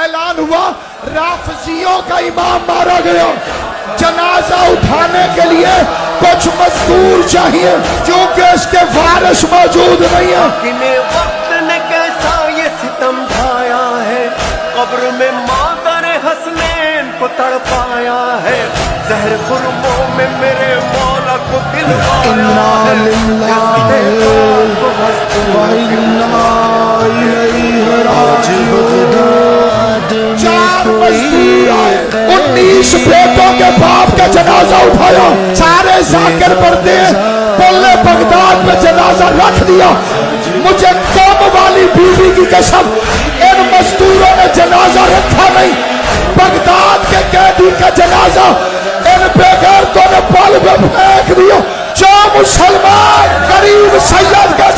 اعلان ہوا رافضیوں کا امام مارا گیا، جنازہ اٹھانے کے لیے کچھ مزدور چاہیے کیونکہ اس کے وارث موجود نہیں ہیں۔ کنے وقت نے کیسا یہ ستم ڈھایا ہے، قبر میں مادر حسنین کو تڑپایا ہے، زہر خرموں میں میرے مولا کو دلوایا ہے، چار مزدور آئے، 19 بیٹوں کے باپ کا جنازہ اٹھایا، سارے ذاکر پڑھتے پلے بغداد میں جنازہ رکھ دیا۔ مجھے قوم والی بیوی کی قسم، ان مزدوروں نے جنازہ رکھا نہیں، بغداد کے قیدی کا جنازہ ان بے غیرتوں نے پل میں پھینک دیا۔ جو مسلمان غریب سید کا